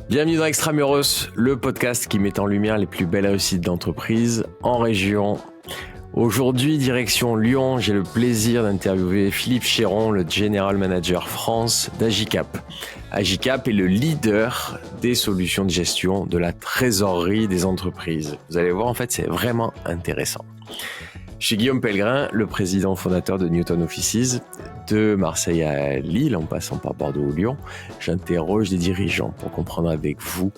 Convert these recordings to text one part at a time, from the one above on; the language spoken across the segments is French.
Bienvenue dans Extramuros, le podcast qui met en lumière les plus belles réussites d'entreprise en région. Aujourd'hui, direction Lyon, j'ai le plaisir d'interviewer Philippe Chéron, le General Manager France d'Agicap. Agicap est le leader des solutions de gestion de la trésorerie des entreprises. Vous allez voir, en fait, c'est vraiment intéressant. Je suis Guillaume Pellegrin, le président fondateur de Newton Offices. De Marseille à Lille, en passant par Bordeaux ou Lyon, j'interroge des dirigeants pour comprendre avec vous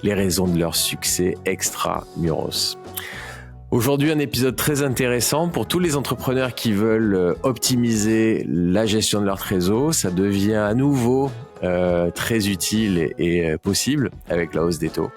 les raisons de leur succès extra-muros. Aujourd'hui, un épisode très intéressant pour tous les entrepreneurs qui veulent optimiser la gestion de leur trésor. Ça devient à nouveau très utile et possible avec la hausse des taux.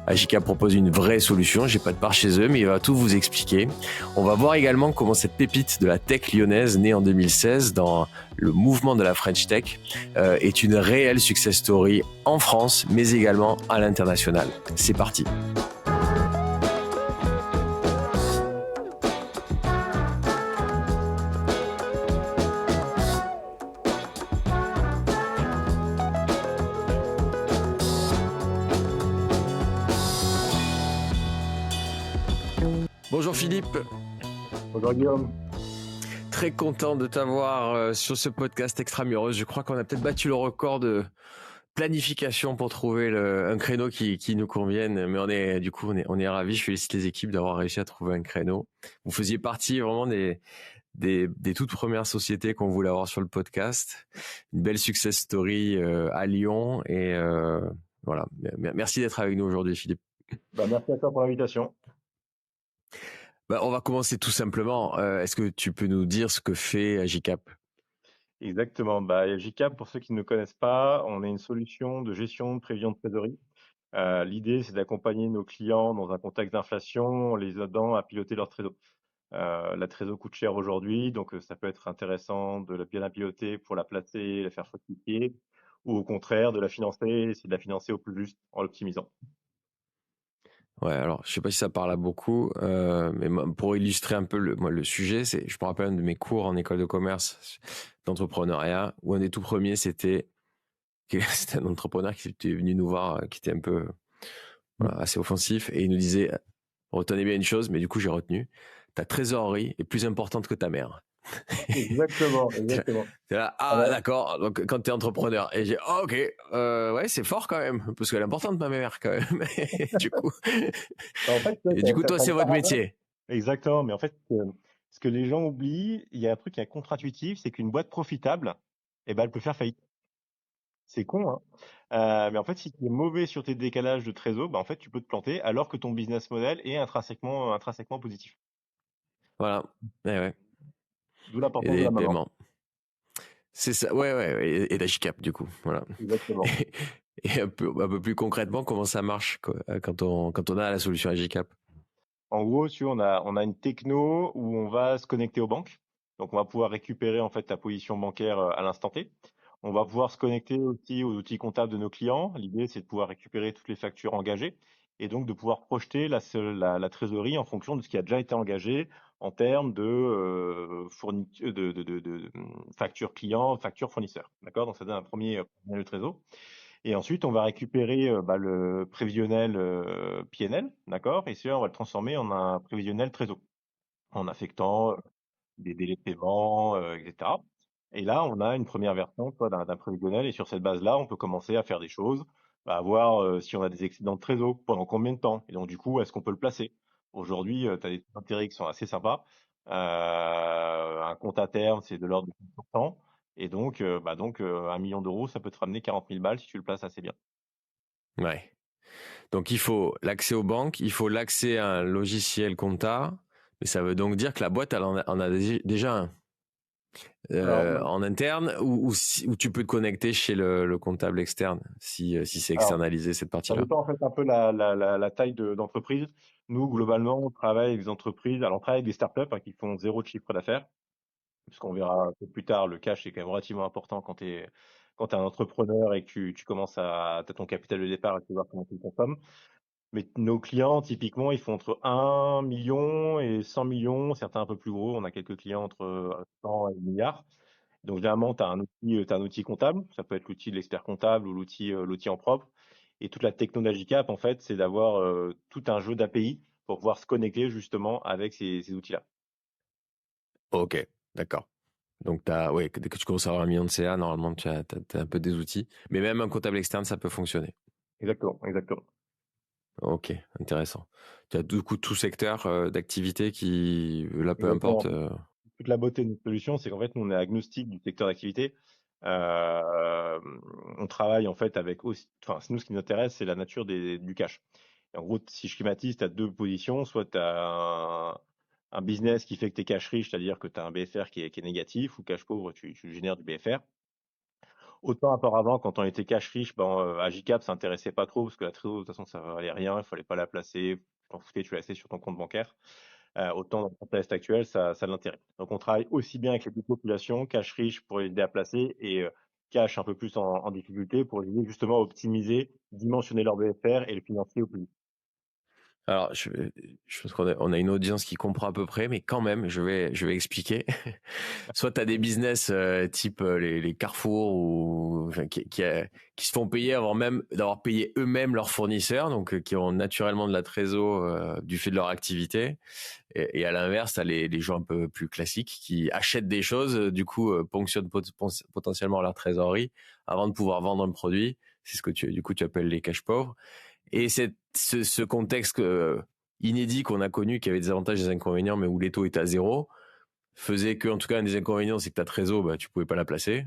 Agicap propose une vraie solution, j'ai pas de part chez eux, mais il va tout vous expliquer. On va voir également comment cette pépite de la tech lyonnaise, née en 2016 dans le mouvement de la French Tech, est une réelle success story en France, mais également à l'international. C'est parti. Bonjour Philippe. Bonjour Guillaume. Très content de t'avoir sur ce podcast Extramuros. Je crois qu'on a peut-être battu le record de planification pour trouver un créneau qui nous convienne. Mais on est ravis. Je félicite les équipes d'avoir réussi à trouver un créneau. Vous faisiez partie vraiment des toutes premières sociétés qu'on voulait avoir sur le podcast. Une belle success story à Lyon. Et voilà. Merci d'être avec nous aujourd'hui, Philippe. Merci à toi pour l'invitation. On va commencer tout simplement. Est-ce que tu peux nous dire ce que fait Agicap ? Exactement. Agicap, pour ceux qui ne nous connaissent pas, on est une solution de gestion de prévision de trésorerie. L'idée, c'est d'accompagner nos clients dans un contexte d'inflation en les aidant à piloter leur trésor. La trésor coûte cher aujourd'hui, donc ça peut être intéressant de bien la piloter pour la placer, la faire fructifier, ou au contraire de la financer, essayer de la financer au plus juste en l'optimisant. Ouais, alors je sais pas si ça parle à beaucoup, mais pour illustrer un peu le sujet, je me rappelle un de mes cours en école de commerce d'entrepreneuriat où un des tout premiers c'était un entrepreneur qui était venu nous voir, qui était un peu assez offensif et il nous disait retenez bien une chose, mais du coup j'ai retenu, ta trésorerie est plus importante que ta mère. Exactement. C'est là, d'accord, donc quand tu es entrepreneur. Et j'ai ok, ouais, c'est fort quand même, parce qu'elle est importante ma mère quand même. du coup, toi, c'est votre métier. Exactement, mais en fait, ce que les gens oublient, il y a un truc qui est contre-intuitif, c'est qu'une boîte profitable, elle peut faire faillite. C'est con, hein. Mais en fait, si tu es mauvais sur tes décalages de trésor, en fait, tu peux te planter alors que ton business model est intrinsèquement positif. Voilà, ouais. D'où l'importance Et de des la maman. paiements. C'est ça, ouais, et d'Agicap du coup, voilà. Exactement. Et un peu plus concrètement, comment ça marche quand on a la solution Agicap ? En gros, on a une techno où on va se connecter aux banques. Donc, on va pouvoir récupérer en fait ta position bancaire à l'instant T. On va pouvoir se connecter aussi aux outils comptables de nos clients. L'idée, c'est de pouvoir récupérer toutes les factures engagées et donc de pouvoir projeter la trésorerie en fonction de ce qui a déjà été engagé en termes de factures clients, factures fournisseurs. D'accord? Donc, ça donne un premier le trésor. Et ensuite, on va récupérer le prévisionnel PNL, d'accord? Et ça, on va le transformer en un prévisionnel trésor, en affectant des délais de paiement, etc. Et là, on a une première version d'un prévisionnel. Et sur cette base-là, on peut commencer à faire des choses, à voir si on a des excédents de trésor, pendant combien de temps. Et donc, du coup, est-ce qu'on peut le placer? Aujourd'hui, tu as des intérêts qui sont assez sympas. Un compte à terme, c'est de l'ordre de 10%. Et donc, 1 million d'euros, ça peut te ramener 40 000 balles si tu le places assez bien. Ouais. Donc il faut l'accès aux banques, il faut l'accès à un logiciel compta, mais ça veut donc dire que la boîte elle en a déjà un en interne ou tu peux te connecter chez le comptable externe si c'est externalisé cette Ça partie-là. dépend en fait un peu la taille d'entreprise. Nous, globalement, on travaille avec des entreprises, alors on travaille avec des startups qui font zéro de chiffre d'affaires, puisqu'on verra un peu plus tard, le cash est quand même relativement important quand tu es un entrepreneur et que tu commences t'as ton capital de départ et tu vois comment tu le consommes. Mais nos clients, typiquement, ils font entre 1 million et 100 millions, certains un peu plus gros. On a quelques clients entre 100 et 1 milliard. Donc, généralement, tu as un outil comptable. Ça peut être l'outil de l'expert comptable ou l'outil en propre. Et toute la techno d'Agicap, en fait, c'est d'avoir tout un jeu d'API pour pouvoir se connecter justement avec ces outils-là. Ok, d'accord. Donc, ouais, dès que tu commences à avoir 1 million de CA, normalement, tu as un peu des outils. Mais même un comptable externe, ça peut fonctionner. Exactement, exactement. Ok, intéressant. Tu as du coup tout secteur d'activité qui, là, peu importe. Exactement. Toute la beauté de notre solution, c'est qu'en fait, nous, on est agnostique du secteur d'activité. Euh, on travaille en fait avec aussi, enfin, nous, ce qui nous intéresse, c'est la nature du cash. Et en gros, si je schématise, tu as deux positions. Soit tu as un business qui fait que tu es cash riche, c'est-à-dire que tu as un BFR qui est négatif, ou cash pauvre, tu génères du BFR. Autant auparavant, quand on était cash riche, ben, Agicap s'intéressait pas trop parce que la trésor, de toute façon, ça valait rien, il fallait pas la placer, tu t'en foutais, tu la laissais sur ton compte bancaire. Autant dans le contexte actuel, ça a de l'intérêt. Donc on travaille aussi bien avec les deux populations, cash riche pour aider à placer et cash un peu plus en difficulté pour aider justement à optimiser, dimensionner leur BFR et le financer au plus vite. Alors, je pense qu'on a une audience qui comprend à peu près, mais quand même, je vais expliquer. Soit tu as des business type les Carrefour ou enfin, qui se font payer avant même d'avoir payé eux-mêmes leurs fournisseurs, donc qui ont naturellement de la trésor du fait de leur activité. Et à l'inverse, tu as les gens un peu plus classiques qui achètent des choses, du coup ponctionnent potentiellement leur trésorerie avant de pouvoir vendre un produit. C'est ce que du coup tu appelles les cash pauvres. Et ce contexte inédit qu'on a connu, qui avait des avantages et des inconvénients, mais où les taux étaient à zéro, faisait que, en tout cas, un des inconvénients, c'est que ta trésor, bah, tu pouvais pas la placer,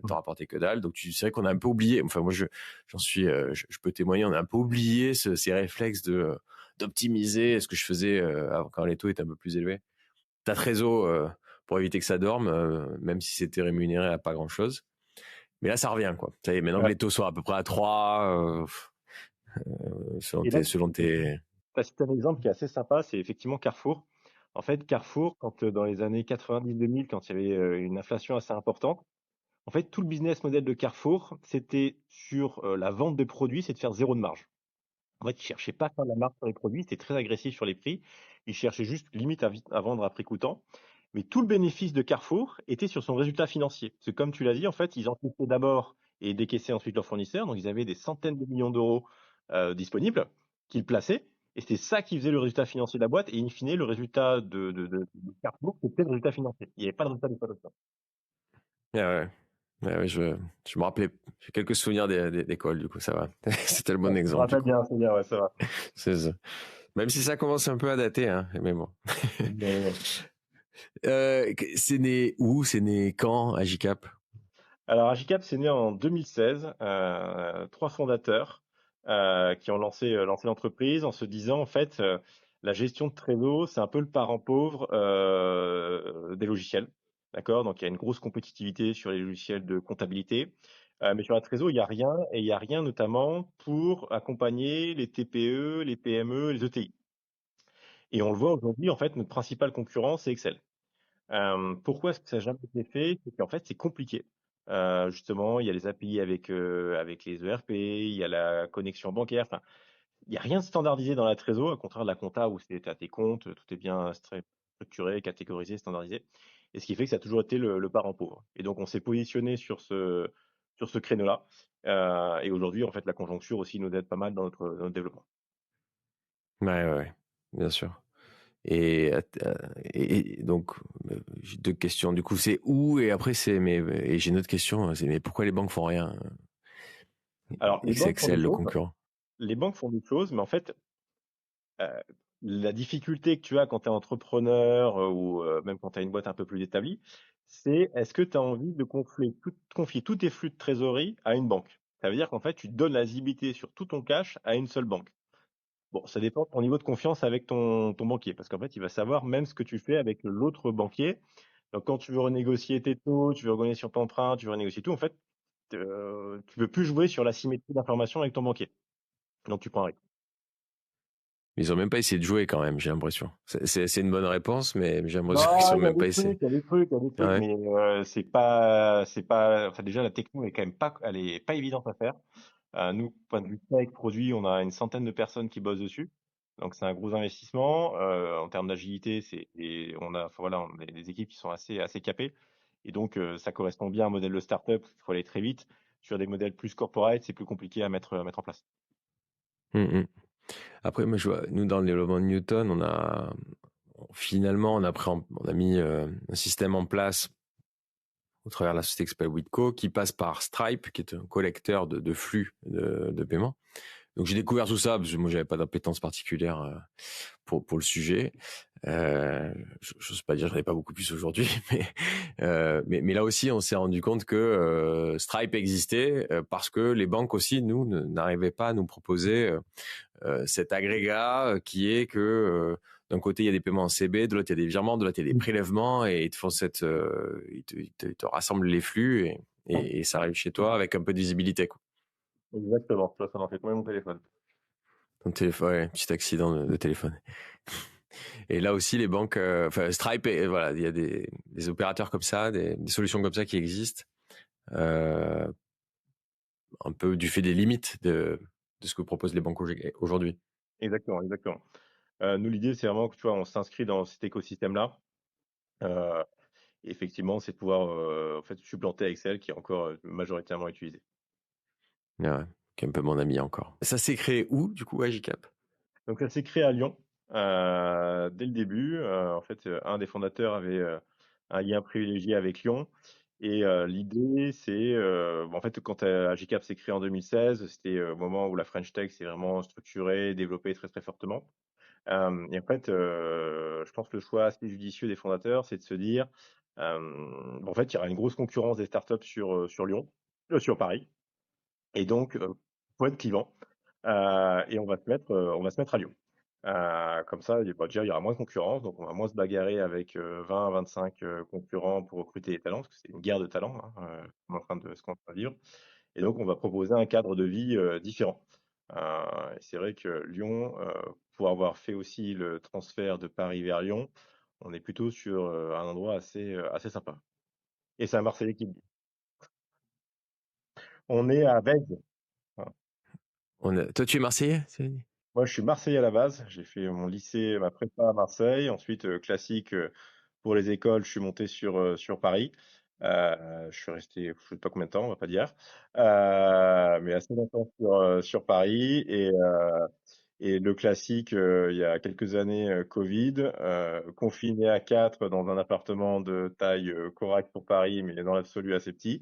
t'en rapportais que dalle. Donc, c'est vrai qu'on a un peu oublié. Enfin, moi, j'en suis, je peux témoigner, on a un peu oublié ces réflexes d'optimiser ce que je faisais quand les taux étaient un peu plus élevés. Ta trésor, pour éviter que ça dorme, même si c'était rémunéré à pas grand chose. Mais là, ça revient, quoi. Ça y est, maintenant que Ouais. les taux sont à peu près à 3, Et là, selon tes. tu as cité un exemple qui est assez sympa, c'est effectivement Carrefour. En fait, Carrefour, quand dans les années 90-2000, quand il y avait une inflation assez importante, en fait, tout le business model de Carrefour, c'était sur la vente des produits, c'est de faire zéro de marge. En fait, ils cherchaient pas à faire de la marge sur les produits, c'était très agressif sur les prix. Ils cherchaient juste limite à vendre à prix coûtant. Mais tout le bénéfice de Carrefour était sur son résultat financier. Parce que comme tu l'as dit, en fait, ils encaissaient d'abord et décaissaient ensuite leurs fournisseurs. Donc, ils avaient des centaines de millions d'euros disponibles qu'ils plaçaient. Et c'est ça qui faisait le résultat financier de la boîte. Et in fine, le résultat de Carrefour, c'était le résultat financier. Il n'y avait pas de résultat d'exploitation. Ouais, ouais. Ouais, ouais, je me rappelais, j'ai quelques souvenirs d'école, du coup, ça va. C'était le bon Ouais, je me exemple, du rappelle coup. bien, c'est bien, ouais, ça va. C'est ça. Même si ça commence un peu à dater, hein, mais bon. Mais C'est né où? C'est né quand, Agicap? Alors, Agicap, c'est né en 2016. Trois fondateurs qui ont lancé l'entreprise en se disant, en fait, la gestion de Trello, c'est un peu le parent pauvre des logiciels. D'accord? Donc, il y a une grosse compétitivité sur les logiciels de comptabilité. Mais sur la Trello, il n'y a rien, et il n'y a rien notamment pour accompagner les TPE, les PME, les ETI. Et on le voit aujourd'hui, en fait, notre principal concurrent, c'est Excel. Pourquoi est-ce que ça n'a jamais été fait? C'est qu'en fait, c'est compliqué. Justement, il y a les API avec les ERP, il y a la connexion bancaire. Enfin, il n'y a rien de standardisé dans la trésor, au contraire de la compta où c'est à tes comptes, tout est bien structuré, catégorisé, standardisé. Et ce qui fait que ça a toujours été le parent pauvre. Et donc, on s'est positionné sur ce créneau-là. Et aujourd'hui, en fait, la conjoncture aussi nous aide pas mal dans notre développement. Ouais, ouais, ouais, bien sûr. Et, et donc, j'ai deux questions. Du coup, c'est où? Et après, et j'ai une autre question, c'est, mais pourquoi les banques font rien? Alors, Et les que c'est banques font des Excel, le choses. concurrent. Les banques font des choses, mais en fait, Euh, la difficulté que tu as quand tu es entrepreneur ou même quand tu as une boîte un peu plus établie, c'est est-ce que tu as envie de confier tous tes flux de trésorerie à une banque? Ça veut dire qu'en fait, tu donnes la visibilité sur tout ton cash à une seule banque. Bon, ça dépend de ton niveau de confiance avec ton banquier, parce qu'en fait, il va savoir même ce que tu fais avec l'autre banquier. Donc, quand tu veux renégocier tes taux, tu veux renégocier sur ton emprunt, tu veux renégocier tout, en fait, tu veux plus jouer sur la symétrie d'information avec ton banquier. Donc, tu prends un risque. Ils ont même pas essayé de jouer quand même, j'ai l'impression. C'est une bonne réponse, mais j'ai l'impression qu'ils Non, ont il y a même des pas trucs, essayé. il y a des trucs, il y a des trucs, Ouais. mais enfin déjà la techno est quand même pas, elle est pas évidente à faire. Nous, point de vue tech, produit, on a une centaine de personnes qui bossent dessus, donc c'est un gros investissement. En termes d'agilité, et on a, enfin, voilà, on a des équipes qui sont assez capées, et donc ça correspond bien à un modèle de startup. Il faut aller très vite. Sur des modèles plus corporate, c'est plus compliqué à mettre en place. Mm, mm. Après, moi, je vois, nous, dans le développement de Newton, finalement, on a mis un système en place au travers de la société qui s'appelle Witco, qui passe par Stripe, qui est un collecteur de flux de paiement. Donc j'ai découvert tout ça parce que moi j'avais pas d'appétence particulière pour le sujet. Je sais pas dire, j'en ai pas beaucoup plus aujourd'hui, mais là aussi on s'est rendu compte que Stripe existait parce que les banques aussi nous n'arrivaient pas à nous proposer cet agrégat qui est que d'un côté il y a des paiements en CB, de l'autre il y a des virements, de l'autre il y a des prélèvements et ils te font ils te rassemblent les flux et ça arrive chez toi avec un peu de visibilité quoi. Exactement, tu vois, ça m'en fait tomber mon téléphone. Ton téléphone, ouais, petit accident de téléphone. Et là aussi, les banques, enfin Stripe, voilà, il y a des opérateurs comme ça, des solutions comme ça qui existent, euh, un peu du fait des limites de ce que proposent les banques aujourd'hui. Exactement, exactement. Nous, l'idée, c'est vraiment que, tu vois, on s'inscrit dans cet écosystème-là. Euh, et effectivement, c'est de pouvoir en fait, supplanter Excel qui est encore majoritairement utilisé. Ouais, qui est un peu mon ami encore. Ça s'est créé où, du coup, Agicap? Donc, ça s'est créé à Lyon dès le début. En fait, un des fondateurs avait un lien privilégié avec Lyon. Et l'idée, c'est, en fait, quand Agicap s'est créé en 2016, c'était au moment où la French Tech s'est vraiment structurée, développée très, très fortement. Et en fait, je pense que le choix assez judicieux des fondateurs, c'est de se dire, en fait, il y aura une grosse concurrence des startups sur Lyon, sur Paris. Et donc, faut être clivant. Et on va se mettre à Lyon. Comme ça, déjà, il y aura moins de concurrence, donc on va moins se bagarrer avec 20 à 25 concurrents pour recruter des talents, parce que c'est une guerre de talents, hein, ce qu'on est en train de vivre. Et donc, on va proposer un cadre de vie différent. Et c'est vrai que Lyon, pour avoir fait aussi le transfert de Paris vers Lyon, on est plutôt sur un endroit assez sympa. Et c'est un Marseillais qui le dit. On est à Vèze. Voilà. Toi, tu es Marseillais? Moi, je suis Marseillais à la base. J'ai fait mon lycée, ma prépa à Marseille. Ensuite, classique pour les écoles, je suis monté sur Paris. Je suis resté, je ne sais pas combien de temps, on va pas dire, mais assez longtemps sur Paris. Et le classique, il y a quelques années, Covid, confiné à quatre dans un appartement de taille correcte pour Paris, mais dans l'absolu assez petit.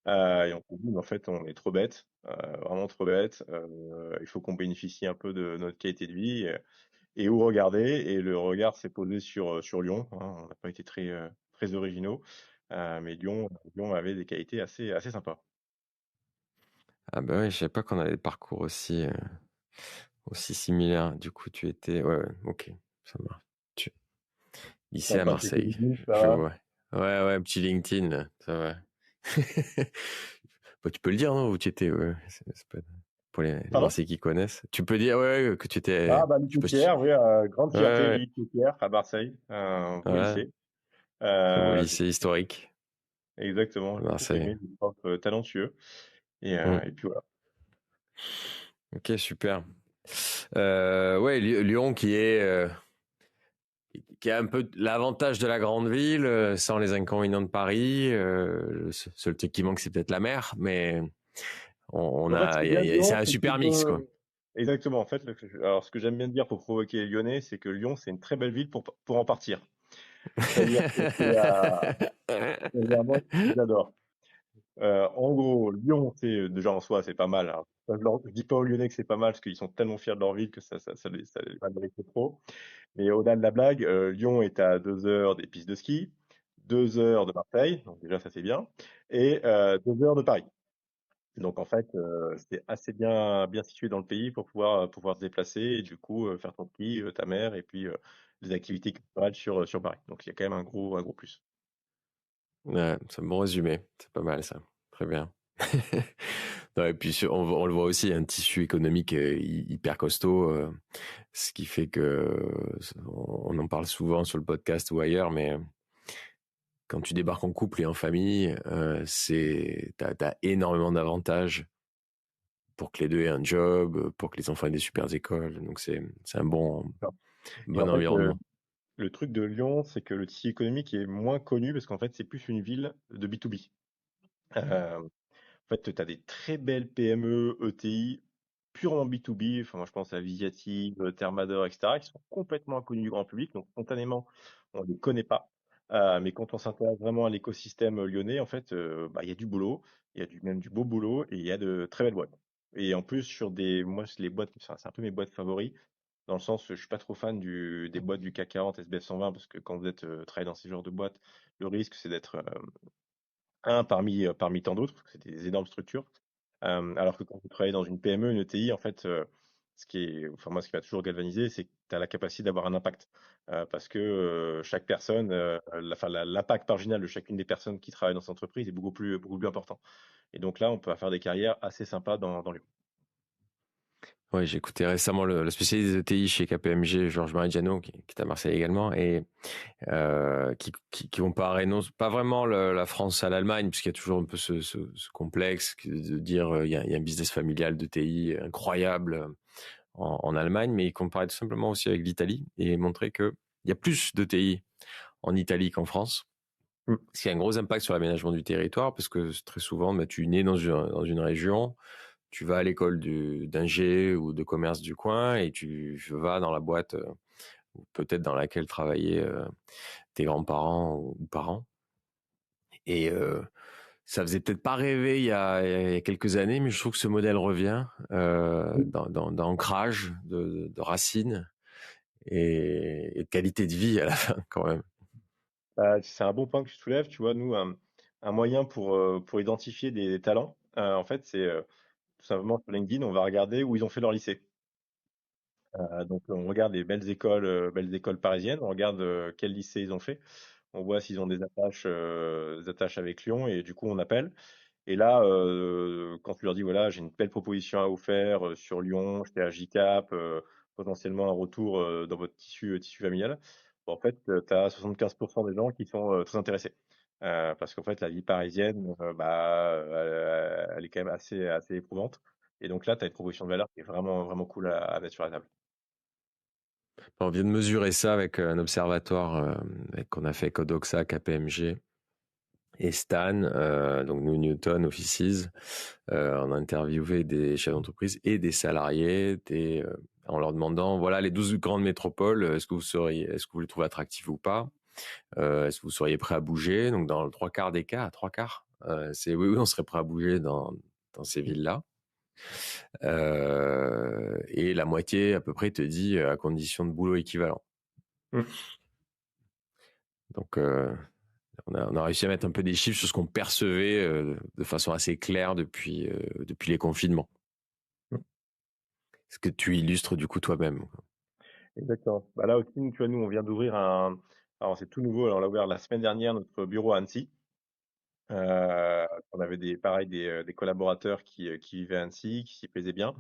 Et on s'est dit, mais en fait, on est trop bête, vraiment trop bête. Il faut qu'on bénéficie un peu de notre qualité de vie et où regarder. Et le regard s'est posé sur Lyon, hein. On n'a pas été très originaux, mais Lyon avait des qualités assez sympas. Ah bah ouais, je savais pas qu'on avait des parcours aussi similaires. Du coup, tu étais, ouais, ouais, ok, ça marche. Tu... Lycée à Enfin, c'est Marseille, LinkedIn, ça je va. vois. Ouais, ouais, petit LinkedIn, là, ça va. Bah, tu peux le dire, non, où tu étais, ouais. C'est pas... Pour les Pardon? Marseillais qui connaissent. Tu peux dire, ouais, que tu étais, Ah, bah, je sais pas si l'IPTR, oui, grande Ouais, fierté, ouais, l'IPTR à Marseille, beau ouais, lycée. très bon J'ai lycée historique exactement, à j'ai beaucoup Marseille. aimé, des profs talentueux. Hmm. Et puis voilà. Ok, super. Ouais, Lyon qui a un peu l'avantage de la grande ville, sans les inconvénients de Paris. Le seul truc qui manque, c'est peut-être la mer, mais on En fait, ce a, qui est bien de Lyon, c'est un c'est qu'il super mix, quoi. peut. Exactement. En fait, alors ce que j'aime bien dire pour provoquer les Lyonnais, c'est que Lyon, c'est une très belle ville pour en partir. C'est-à-dire que c'est un mot que j'adore. En gros, Lyon, c'est déjà en soi, c'est pas mal, hein. Ça, je dis pas aux Lyonnais que c'est pas mal parce qu'ils sont tellement fiers de leur ville que ça les valorise trop. Mais au-delà de la blague, Lyon est à 2 heures des pistes de ski, 2 heures de Marseille, donc déjà ça c'est bien, et 2 heures de Paris. Donc en fait, c'est assez bien situé dans le pays pour pouvoir se déplacer et du coup faire ton ski, ta mer et puis les activités culturelles sur Paris. Donc il y a quand même un gros plus. Ouais, c'est un bon résumé. C'est pas mal, ça. Très bien. Non, et puis, on le voit aussi, un tissu économique hyper costaud, ce qui fait que on en parle souvent sur le podcast ou ailleurs, mais quand tu débarques en couple et en famille, t'as énormément d'avantages pour que les deux aient un job, pour que les enfants aient des super écoles. Donc c'est un Et en bon fait, environnement. le truc de Lyon, c'est que le tissu économique est moins connu parce qu'en fait, c'est plus une ville de B2B. En fait, tu as des très belles PME, ETI, purement B2B. Enfin, moi, je pense à Visiative, Thermador, etc., qui sont complètement inconnus du grand public. Donc, spontanément, on ne les connaît pas. Mais quand on s'intéresse vraiment à l'écosystème lyonnais, en fait, bah, il y a du boulot, il y a même du beau boulot et il y a de très belles boîtes. Et en plus, moi, c'est les boîtes, enfin, c'est un peu mes boîtes favoris, dans le sens, je suis pas trop fan des boîtes du CAC 40, SBF 120, parce que quand vous êtes travaillé dans ces genres de boîtes, le risque, c'est d'être un parmi tant d'autres, parce que c'est des énormes structures. Alors que quand vous travaillez dans une PME, une ETI, en fait, enfin moi, ce qui m'a toujours galvanisé, c'est que tu as la capacité d'avoir un impact. Parce que chaque personne, l'impact marginal de chacune des personnes qui travaillent dans cette entreprise est beaucoup plus important. Et donc là, on peut faire des carrières assez sympas dans Lyon. Ouais, j'ai écouté récemment le spécialiste des ETI chez KPMG, Georges-Marie Giano, qui est à Marseille également, et qui comparent pas vraiment la France à l'Allemagne, puisqu'il y a toujours un peu ce complexe de dire il y a un business familial de TI incroyable en Allemagne, mais ils comparaient tout simplement aussi avec l'Italie et montraient que il y a plus de TI en Italie qu'en France. Mm. Ce qui a un gros impact sur l'aménagement du territoire, parce que très souvent, bah, tu nais dans une région, tu vas à l'école d'ingé ou de commerce du coin et tu vas dans la boîte ou peut-être dans laquelle travaillaient tes grands-parents ou parents. Et ça faisait peut-être pas rêver il y a quelques années, mais je trouve que ce modèle revient d'ancrage, de racines et de qualité de vie à la fin quand même. C'est un bon point que tu soulèves. Tu vois, nous, un moyen pour identifier des talents, en fait, c'est tout simplement sur LinkedIn, on va regarder où ils ont fait leur lycée. Donc on regarde les belles écoles parisiennes, on regarde quel lycée ils ont fait, on voit s'ils ont des attaches avec Lyon et du coup on appelle. Et là, quand tu leur dis voilà, j'ai une belle proposition à vous faire sur Lyon, j'étais à JCAP, potentiellement un retour dans votre tissu familial, bon, en fait, tu as 75% des gens qui sont très intéressés. Parce qu'en fait, la vie parisienne, bah, elle est quand même assez éprouvante. Et donc là, tu as une proposition de valeur qui est vraiment, vraiment cool à mettre sur la table. On vient de mesurer ça avec un observatoire qu'on a fait Codoxa, KPMG et Stan, donc New Newton Offices. On a interviewé des chefs d'entreprise et des salariés, en leur demandant voilà les 12 grandes métropoles, est-ce que vous les trouvez attractives ou pas, est-ce que vous seriez prêt à bouger. Donc dans le trois quarts des cas, à trois quarts, c'est oui, on serait prêt à bouger dans ces villes-là. Et la moitié à peu près te dit à condition de boulot équivalent. Mm. Donc on a réussi à mettre un peu des chiffres sur ce qu'on percevait de façon assez claire depuis les confinements. Mm. Ce que tu illustres du coup toi-même. Exactement. Bah là aussi, tu vois, nous, on vient d'ouvrir alors c'est tout nouveau, alors on l'a ouvert la semaine dernière, notre bureau à Annecy. On avait des collaborateurs qui vivaient à Annecy, qui s'y plaisaient bien.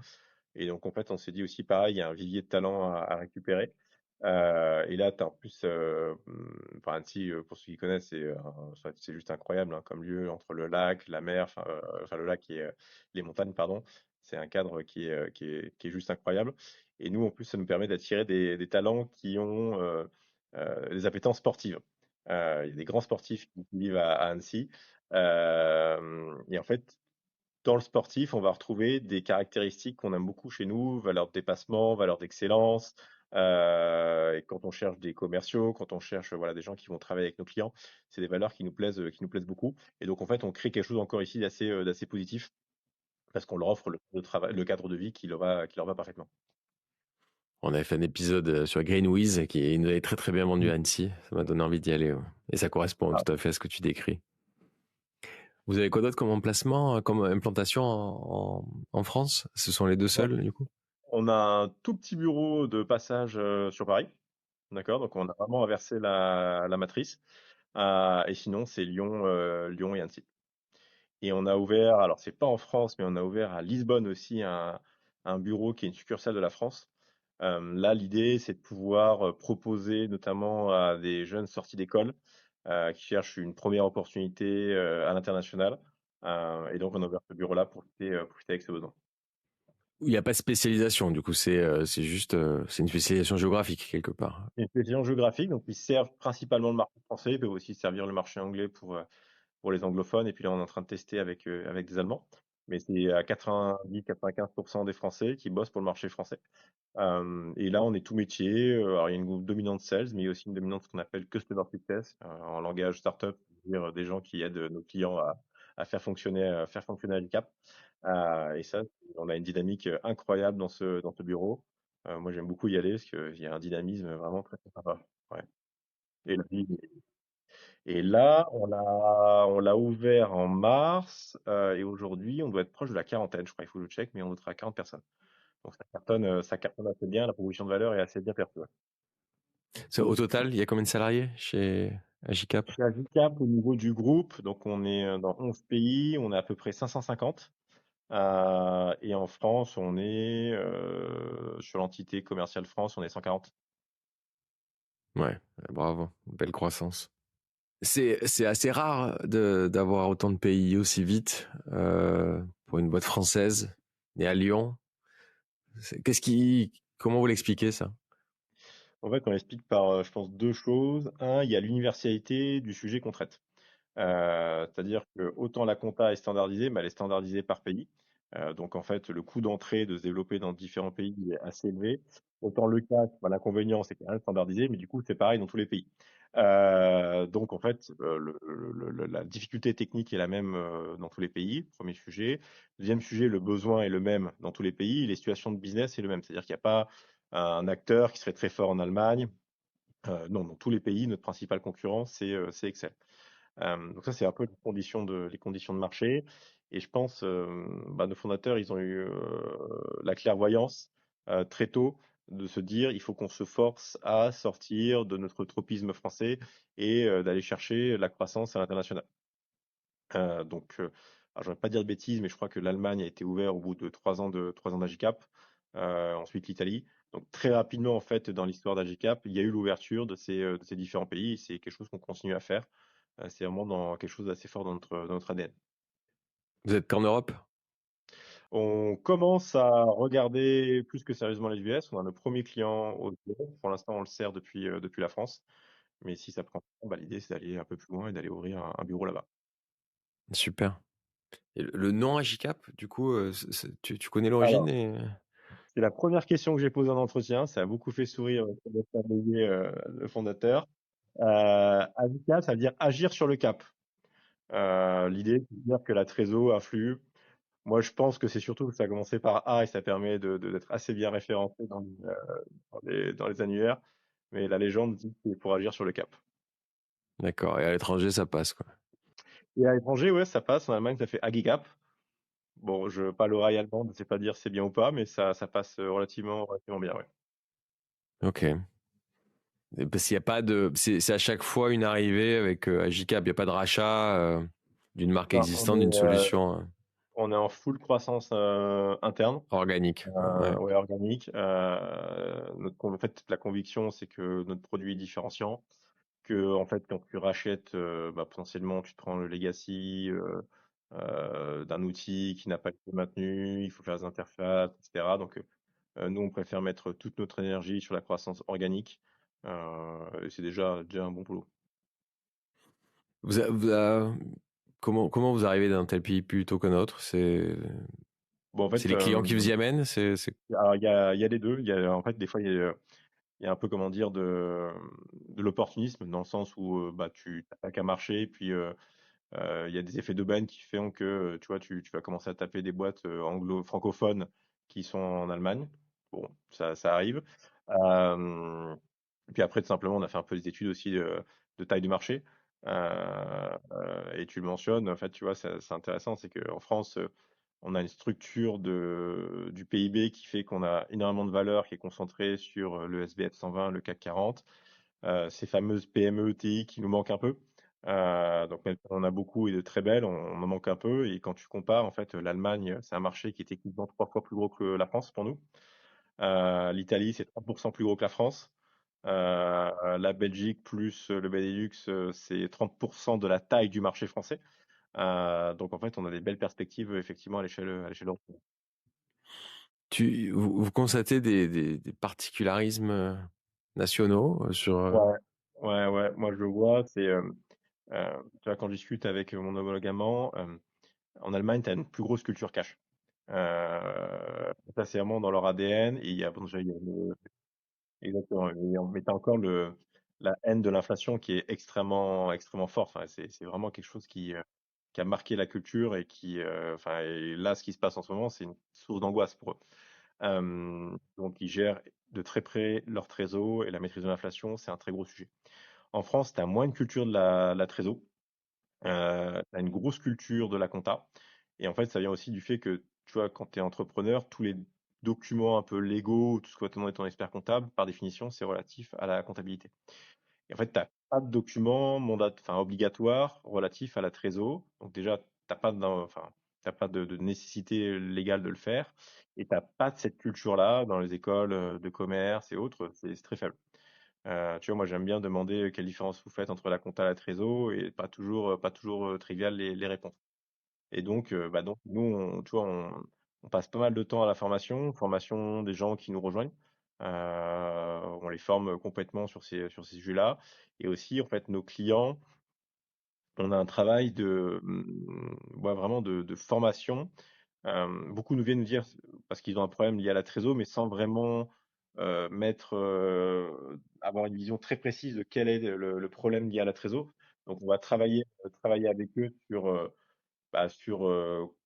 Et donc, en fait, on s'est dit aussi, pareil, il y a un vivier de talents à récupérer. Et là, tu as en plus, enfin, Annecy, pour ceux qui connaissent, c'est juste incroyable hein, comme lieu entre le lac, la mer, enfin le lac et les montagnes, pardon. C'est un cadre qui est juste incroyable. Et nous, en plus, ça nous permet d'attirer des talents qui ont des appétences sportives. Il y a des grands sportifs qui vivent à Annecy. Et en fait, dans le sportif, on va retrouver des caractéristiques qu'on aime beaucoup chez nous, valeur de dépassement, valeur d'excellence. Et quand on cherche des commerciaux, quand on cherche voilà des gens qui vont travailler avec nos clients, c'est des valeurs qui nous plaisent beaucoup. Et donc en fait, on crée quelque chose encore ici d'assez positif parce qu'on leur offre le cadre de vie qui leur va parfaitement. On avait fait un épisode sur Greenwiz qui nous avait très très bien vendu Mm. à Annecy. Ça m'a donné envie d'y aller. Ouais. Et ça correspond Ah, tout à fait à ce que tu décris. Vous avez quoi d'autre comme emplacement, comme implantation en France? Ce sont les deux ouais. seuls du coup? On a un tout petit bureau de passage sur Paris. D'accord, donc on a vraiment inversé la matrice. Et sinon, c'est Lyon et Annecy. Et on a ouvert, alors c'est pas en France, mais on a ouvert à Lisbonne aussi un bureau qui est une succursale de la France. Là, l'idée, c'est de pouvoir proposer notamment à des jeunes sortis d'école qui cherchent une première opportunité à l'international. Et donc, on a ouvert ce bureau-là pour fitter avec ce besoin. Il n'y a pas de spécialisation, du coup, c'est juste c'est une spécialisation géographique quelque part. Une spécialisation géographique, donc ils servent principalement le marché français, ils peuvent aussi servir le marché anglais pour les anglophones et puis là, on est en train de tester avec des Allemands. Mais c'est à 90-95% des Français qui bossent pour le marché français. Et là, on est tout métier. Alors, il y a une dominante sales, mais il y a aussi une dominante ce qu'on appelle customer success, en langage startup, c'est-à-dire des gens qui aident nos clients à faire fonctionner Handicap. Et ça, on a une dynamique incroyable dans ce bureau. Moi, j'aime beaucoup y aller parce qu'il y a un dynamisme vraiment très, très sympa. Ouais. Et, la vie- et là, on l'a ouvert en mars, et aujourd'hui, on doit être proche de la quarantaine. Je crois, il faut que je check, mais on doit être à 40 personnes. Donc ça cartonne assez bien, la proposition de valeur est assez bien perçue. Ouais. Au total, il y a combien de salariés chez Agicap? Chez Avicap, au niveau du groupe, donc on est dans 11 pays, on est à peu près 550. Et en France, on est sur l'entité commerciale France, on est 140. Ouais, bravo, belle croissance. C'est assez rare d'avoir autant de pays aussi vite pour une boîte française née à Lyon. Comment vous l'expliquez ça? En fait, on explique par, je pense, deux choses. Un, il y a l'universalité du sujet qu'on traite. C'est-à-dire que autant la compta est standardisée, mais elle est standardisée par pays. Donc en fait, le coût d'entrée de se développer dans différents pays est assez élevé. Autant le cas, bah, l'inconvénient, c'est qu'il n'y a rien de standardisé, mais du coup, c'est pareil dans tous les pays. Donc en fait, la difficulté technique est la même dans tous les pays, premier sujet. Deuxième sujet, le besoin est le même dans tous les pays. Les situations de business est le même. C'est-à-dire qu'il n'y a pas un acteur qui serait très fort en Allemagne. Non, dans tous les pays, notre principal concurrent, c'est Excel. Donc ça, c'est un peu les conditions de marché. Et je pense, bah, nos fondateurs, ils ont eu la clairvoyance très tôt de se dire, il faut qu'on se force à sortir de notre tropisme français et d'aller chercher la croissance à l'international. Alors, je ne vais pas dire de bêtises, mais je crois que l'Allemagne a été ouverte au bout de 3 ans d'Agicap, ensuite l'Italie. Donc très rapidement, en fait, dans l'histoire d'Agicap, il y a eu l'ouverture de ces différents pays. C'est quelque chose qu'on continue à faire. C'est vraiment quelque chose d'assez fort dans notre ADN. Vous êtes qu'en Europe? On commence à regarder plus que sérieusement les US. On a le premier client au bureau. Pour l'instant, on le sert depuis la France. Mais si ça prend temps, bah, l'idée, c'est d'aller un peu plus loin et d'aller ouvrir un bureau là-bas. Super. Et le nom Agicap, du coup, tu connais l'origine Alors, et... c'est la première question que j'ai posée en entretien. Ça a beaucoup fait sourire Sébastien Bélier, le fondateur. Agica, ça veut dire agir sur le cap. L'idée, c'est de dire que la trésor influe. Moi, je pense que c'est surtout que ça a commencé par A et ça permet d'être assez bien référencé dans les annuaires. Mais la légende dit que c'est pour agir sur le cap. D'accord. Et à l'étranger, ça passe, quoi. Et à l'étranger, ouais, ça passe. En Allemagne, ça fait Agigap. Bon, je parle l'oreille allemande, je ne sais pas dire si c'est bien ou pas, mais ça passe relativement bien, ouais. Ok. Et parce qu'il y a pas de, c'est à chaque fois une arrivée avec Agicap. Il n'y a pas de rachat d'une marque Non, on existante, d'une est, solution on est en full croissance interne. organique. Ouais. Ouais, organique. En fait, la conviction, c'est que notre produit est différenciant, que en fait, quand tu rachètes, bah, potentiellement, tu te prends le legacy d'un outil qui n'a pas été maintenu, il faut faire des interfaces, etc. Donc, nous, on préfère mettre toute notre énergie sur la croissance organique, et c'est déjà un bon boulot. Vous, a- vous a- comment vous arrivez d'un tel pays plutôt qu'un autre? Bon, en C'est fait, les clients qui vous y amènent? alors, il y a les deux. En fait, des fois, il y a un peu, comment dire, de l'opportunisme, dans le sens où bah, tu n'as qu'à marcher, puis il y a des effets d'aubaine qui font que tu vois, tu vas commencer à taper des boîtes francophones qui sont en Allemagne. Bon, ça arrive. Euh, et puis après, tout simplement, on a fait un peu des études aussi de taille du marché. Et tu le mentionnes, en fait, tu vois, c'est intéressant, c'est qu'en France, on a une structure du PIB qui fait qu'on a énormément de valeur qui est concentrée sur le SBF 120, le CAC 40, ces fameuses PME, ETI qui nous manquent un peu. Donc même si on en a beaucoup et de très belles, on en manque un peu. Et quand tu compares, en fait, l'Allemagne, c'est un marché qui est techniquement 3 fois plus gros que la France pour nous. L'Italie, c'est 30% plus gros que la France. La Belgique plus le Benelux, c'est 30% de la taille du marché français. Donc en fait, on a des belles perspectives effectivement à l'échelle européenne. Vous constatez des particularismes nationaux sur. Ouais, ouais, ouais. Moi, je le vois. Tu vois, quand je discute avec mon homologue allemand, en Allemagne, tu as une plus grosse culture cash. Ça, c'est vraiment dans leur ADN. Et il y a, bon, déjà, il y a exactement. Mais tu as encore la haine de l'inflation qui est extrêmement, extrêmement forte. Enfin, c'est vraiment quelque chose qui a marqué la culture et enfin, et là, ce qui se passe en ce moment, c'est une source d'angoisse pour eux. Donc, ils gèrent de très près leur trésor et la maîtrise de l'inflation, c'est un très gros sujet. En France, tu as moins une culture de la trésor. Tu as une grosse culture de la compta. Et en fait, ça vient aussi du fait que, tu vois, quand tu es entrepreneur, tous les documents un peu légaux, tout ce que va te demander ton expert comptable, par définition, c'est relatif à la comptabilité. Et en fait, tu n'as pas de documents enfin, obligatoires relatifs à la trésor. Donc déjà, tu n'as pas, enfin, t'as pas de nécessité légale de le faire. Et tu n'as pas de cette culture-là dans les écoles de commerce et autres. C'est très faible. Tu vois, moi, j'aime bien demander quelle différence vous faites entre la compta et la trésor et pas toujours trivial les réponses. Et donc nous, tu vois, on passe pas mal de temps à la formation des gens qui nous rejoignent. On les forme complètement sur ces sujets-là. Et aussi, en fait, nos clients, on a un travail ouais, vraiment de formation. Beaucoup nous viennent nous dire parce qu'ils ont un problème lié à la trésor, mais sans vraiment avoir une vision très précise de quel est le problème lié à la trésor. Donc, on va travailler avec eux sur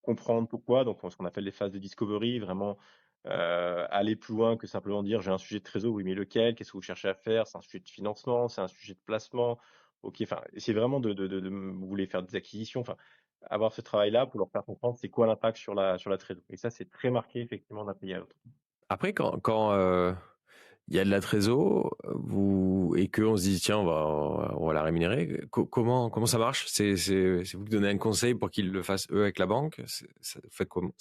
comprendre pourquoi. Donc, ce qu'on appelle les phases de discovery, vraiment aller plus loin que simplement dire j'ai un sujet de trésor, oui, mais lequel? Qu'est-ce que vous cherchez à faire? C'est un sujet de financement? C'est un sujet de placement? Ok, enfin, c'est vraiment vous voulez faire des acquisitions, enfin, avoir ce travail-là pour leur faire comprendre c'est quoi l'impact sur la trésor. Et ça, c'est très marqué effectivement d'un pays à l'autre. Après, quand il y a de la trésor, et qu'on se dit tiens on va la rémunérer, comment ça marche? C'est vous qui donnez un conseil pour qu'ils le fassent eux avec la banque? Ça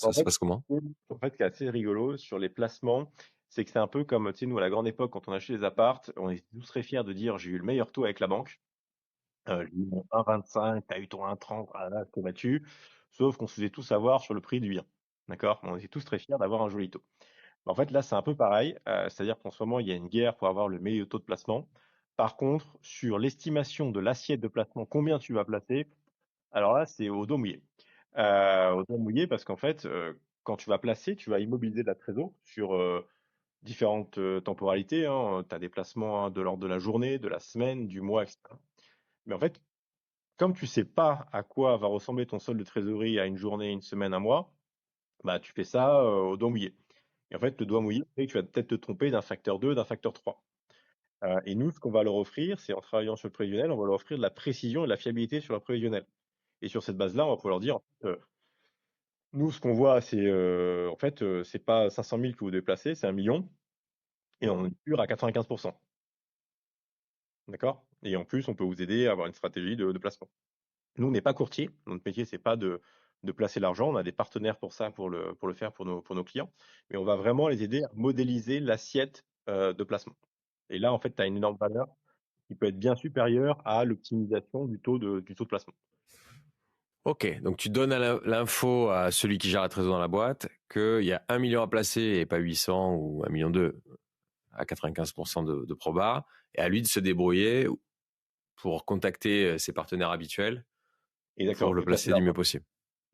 En se fait, passe comment? ce qui est assez rigolo sur les placements, c'est que c'est un peu comme, tu sais, nous, à la grande époque, quand on achetait des apparts, on était tous très fiers de dire j'ai eu le meilleur taux avec la banque. J'ai eu mon 1,25, tu as eu ton 1,30, ah là, je t'ai battu. Sauf qu'on se faisait tous avoir sur le prix du bien. D'accord? On était tous très fiers d'avoir un joli taux. En fait, là, c'est un peu pareil. C'est-à-dire qu'en ce moment, il y a une guerre pour avoir le meilleur taux de placement. Par contre, sur l'estimation de l'assiette de placement, combien tu vas placer, alors là, c'est au dos mouillé. Au dos mouillé parce qu'en fait, quand tu vas placer, tu vas immobiliser de la trésor sur différentes temporalités, hein. Tu as des placements, hein, de l'ordre de la journée, de la semaine, du mois, etc. Mais en fait, comme tu sais pas à quoi va ressembler ton solde de trésorerie à une journée, une semaine, un mois, bah tu fais ça au doigt mouillé. Et en fait, le doigt mouillé, fait que tu vas peut-être te tromper d'un facteur 2, d'un facteur 3. Et nous, ce qu'on va leur offrir, c'est en travaillant sur le prévisionnel, on va leur offrir de la précision et de la fiabilité sur le prévisionnel. Et sur cette base-là, on va pouvoir leur dire, nous, ce qu'on voit, c'est en fait, c'est pas 500 000 que vous devez placer, c'est 1 million, et on est sûr à 95%. D'accord? Et en plus, on peut vous aider à avoir une stratégie de placement. Nous, on n'est pas courtier. Notre métier, c'est pas de placer l'argent. On a des partenaires pour ça, pour le faire pour nos clients. Mais on va vraiment les aider à modéliser l'assiette de placement. Et là, en fait, tu as une énorme valeur qui peut être bien supérieure à l'optimisation du taux de placement. Ok, donc tu donnes l'info à celui qui gère la trésor dans la boîte qu'il y a 1 million à placer et pas 800 ou 1,2 million à 95% de proba, et à lui de se débrouiller pour contacter ses partenaires habituels pour Exactement. le Et placer placer du mieux l'argent. possible.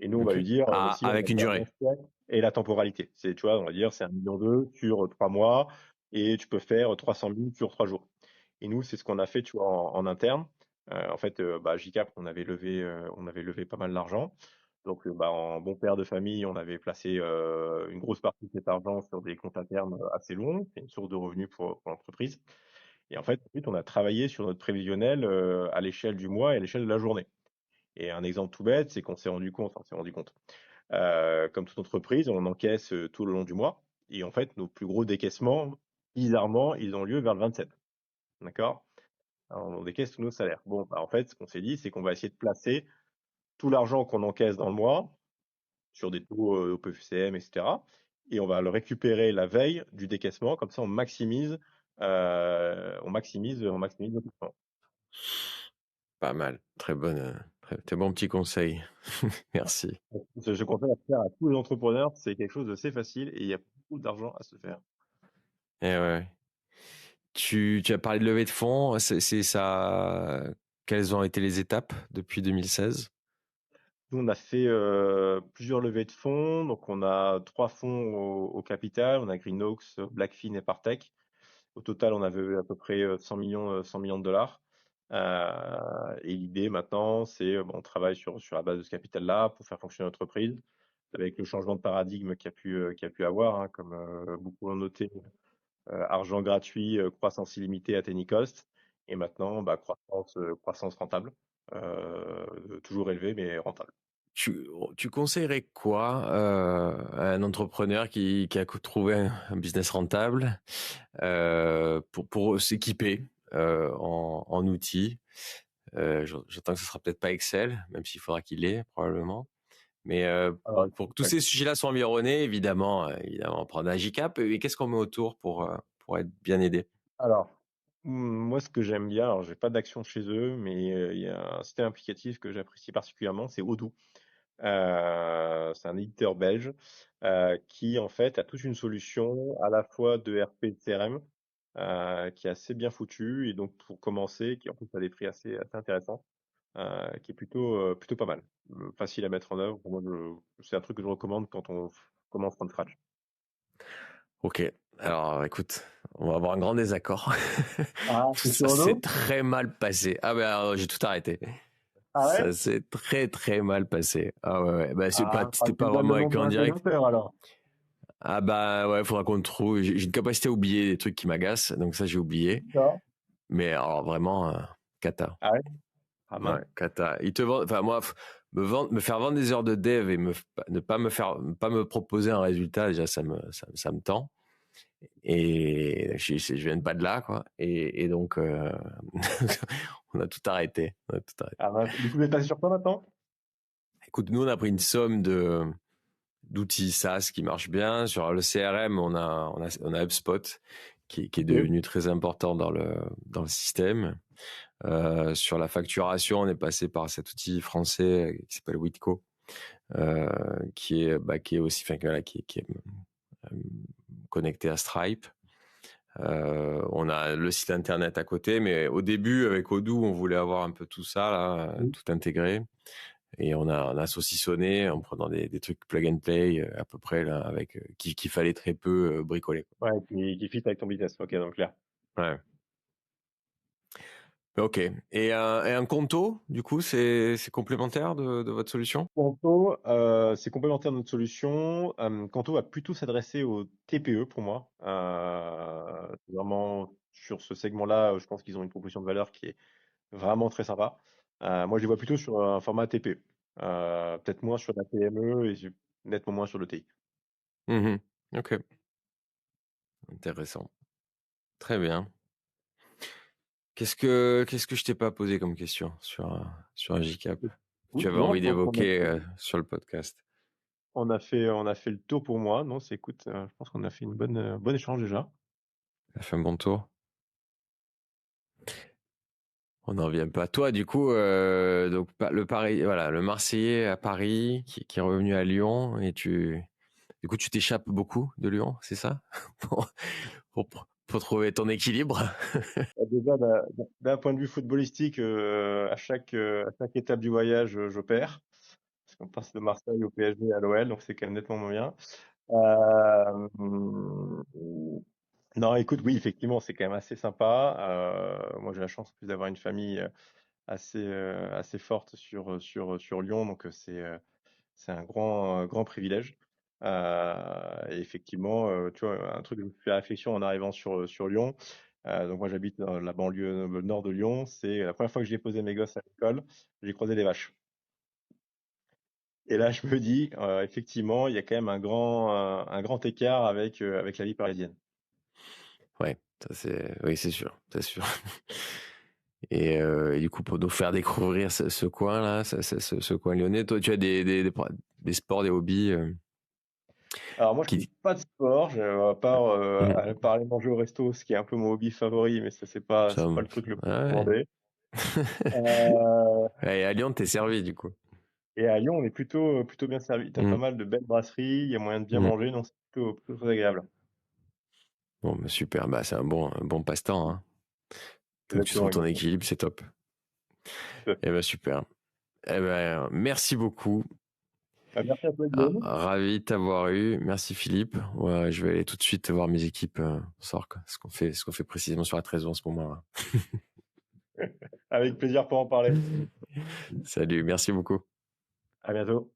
Et nous, on va Ok. lui dire aussi, on va Avec une faire un durée. bon choix. Et la temporalité. Tu vois, on va dire, c'est 1,2 million sur 3 mois et tu peux faire 300 000 sur 3 jours. Et nous, c'est ce qu'on a fait, tu vois, en interne. En fait, JCAP, on avait levé pas mal d'argent. Donc, en bon père de famille, on avait placé une grosse partie de cet argent sur des comptes à terme assez longs. C'est une source de revenus pour l'entreprise. Et en fait, ensuite, on a travaillé sur notre prévisionnel à l'échelle du mois et à l'échelle de la journée. Et un exemple tout bête, c'est qu'on s'est rendu compte. Comme toute entreprise, on encaisse tout le long du mois. Et en fait, nos plus gros décaissements, bizarrement, ils ont lieu vers le 27. D'accord? Alors, on décaisse tous nos salaires. Bon, en fait, ce qu'on s'est dit, c'est qu'on va essayer de placer tout l'argent qu'on encaisse dans le mois sur des taux au PFCM, etc. Et on va le récupérer la veille du décaissement. Comme ça, on maximise le décaissement. Pas mal. Très bon petit conseil. Merci. Je conseille à faire à tous les entrepreneurs. C'est quelque chose de assez facile et il y a beaucoup d'argent à se faire. Et ouais. Tu as parlé de levée de fonds. C'est ça. quelles ont été les étapes depuis 2016? Nous, on a fait plusieurs levées de fonds. Donc, on a 3 fonds au capital. On a Greenox, Blackfin et Partech. Au total, on avait à peu près 100 millions, 100 millions de dollars. Et l'idée maintenant, c'est on travaille sur la base de ce capital-là pour faire fonctionner l'entreprise. Avec le changement de paradigme qu'il y a pu avoir, hein, comme beaucoup l'ont noté, argent gratuit, croissance illimitée à any cost. Et maintenant, croissance rentable, toujours élevée mais rentable. Tu conseillerais quoi à un entrepreneur qui a trouvé un business rentable pour s'équiper en outils? J'entends que ce sera peut-être pas Excel, même s'il faudra qu'il l'ait probablement. Mais Alors, pour que tous ces sujets-là soient environnés, évidemment, prendre un GCAP. Et qu'est-ce qu'on met autour pour être bien aidé? alors, moi, ce que j'aime bien, alors j'ai pas d'action chez eux, mais il y a un système applicatif que j'apprécie particulièrement, c'est Odoo. C'est un éditeur belge qui, en fait, a toute une solution à la fois de RP et de CRM qui est assez bien foutue et donc pour commencer, qui en plus a des prix assez intéressants, qui est plutôt pas mal. Facile à mettre en œuvre. Pour moi, c'est un truc que je recommande quand on commence from scratch. Ok. Alors, écoute, on va avoir un grand désaccord. Ah, c'est Ça sur s'est Odoo? très mal passé. Ah ben, alors, j'ai tout arrêté. Ah Ça ouais? s'est très très mal passé. Ah ouais, ouais. Bah, Ah, faudra c'était que tu pas me donnes le vraiment nom avec de eux en direct. l'intégrateur alors. Ah bah ouais, faudra qu'on le trouve. J'ai une capacité à oublier des trucs qui m'agacent, donc ça j'ai oublié. D'accord. Mais alors vraiment, cata. Ah ouais? Ah Ouais, mince. cata. Ils te vendent, enfin moi, me faire vendre des heures de dev et ne pas pas me proposer un résultat, déjà ça me tend. Et je viens pas de là, quoi. Et donc, on a tout arrêté. On a tout arrêté. Ah mince. Du coup, vous êtes passé sur quoi maintenant? Écoute, nous, on a pris une somme d'outils SaaS qui marchent bien. Sur le CRM, on a HubSpot qui est Ok. devenu très important dans le système. Sur la facturation, on est passé par cet outil français qui s'appelle Witco, qui est aussi, enfin, voilà, qui est euh, connecté à Stripe. On a le site internet à côté, mais au début, avec Odoo, on voulait avoir un peu tout ça, là, Oui. tout intégré. Et on a saucissonné en prenant des trucs plug and play à peu près, là, avec, qu'il fallait très peu bricoler. Ouais, qui fit avec ton business. Ok, donc clair. Ouais. Ok. Et un conto, du coup, c'est complémentaire de votre solution? Quanto, c'est complémentaire de notre solution. Quanto va plutôt s'adresser aux TPE pour moi. C'est vraiment sur ce segment-là, je pense qu'ils ont une proposition de valeur qui est vraiment très sympa. Moi, je les vois plutôt sur un format TPE. Peut-être moins sur la PME et nettement moins sur le TI. Mhm. Ok. Intéressant. Très bien. Qu'est-ce que je t'ai pas posé comme question sur un GCAP? Tu avais Non, envie je pense qu'on a d'évoquer fait, sur le podcast. on a fait le tour pour moi. Non, écoute, je pense qu'on a fait une bonne échange déjà. Ça fait un bon tour. On n'en vient pas. Toi, du coup, donc le Paris, voilà, le Marseillais à Paris qui est revenu à Lyon et du coup, tu t'échappes beaucoup de Lyon, c'est ça? pour, pour trouver ton équilibre. Déjà, d'un point de vue footballistique, à chaque étape du voyage, je perds. Parce qu'on passe de Marseille au PSG à l'OL, donc c'est quand même nettement moins bien. Euh, non, écoute, oui, effectivement, c'est quand même assez sympa. Moi, j'ai la chance en plus d'avoir une famille assez forte sur Lyon, donc c'est un grand privilège. Et effectivement, tu vois, un truc que je me suis fait réflexion en arrivant sur Lyon. Donc moi, j'habite dans la banlieue le nord de Lyon. C'est la première fois que j'ai posé mes gosses à l'école, j'ai croisé des vaches. Et là, je me dis, effectivement, il y a quand même un grand écart avec la vie parisienne. Ouais, ça oui, c'est sûr, c'est sûr. Et du coup, pour nous faire découvrir ce coin-là, ce coin lyonnais, toi, tu as des sports, des hobbies Alors moi, je fais qui. pas de sport, Mhm. à part aller manger au resto, ce qui est un peu mon hobby favori, mais ça, Ça, c'est pas le truc le plus ouais. demandé. Euh, Ouais, et à Lyon, t'es servi, du coup. et à Lyon, on est plutôt bien servi. T'as pas Mhm. mal de belles brasseries, il y a moyen de bien Mhm. manger, donc c'est plutôt très agréable. Bon, bah, super, bah, c'est un bon passe-temps, hein. Tant que tu Exactement, trouves ton exactement. équilibre, c'est top. Tout à fait. Eh ben super. Eh ben, merci beaucoup. Bah, merci à toi, Guillaume. Ravi de t'avoir eu. Merci Philippe. Ouais, je vais aller tout de suite voir mes équipes, savoir ce qu'on fait précisément sur la trésor en ce moment-là. Avec plaisir pour en parler. Salut, merci beaucoup. À bientôt.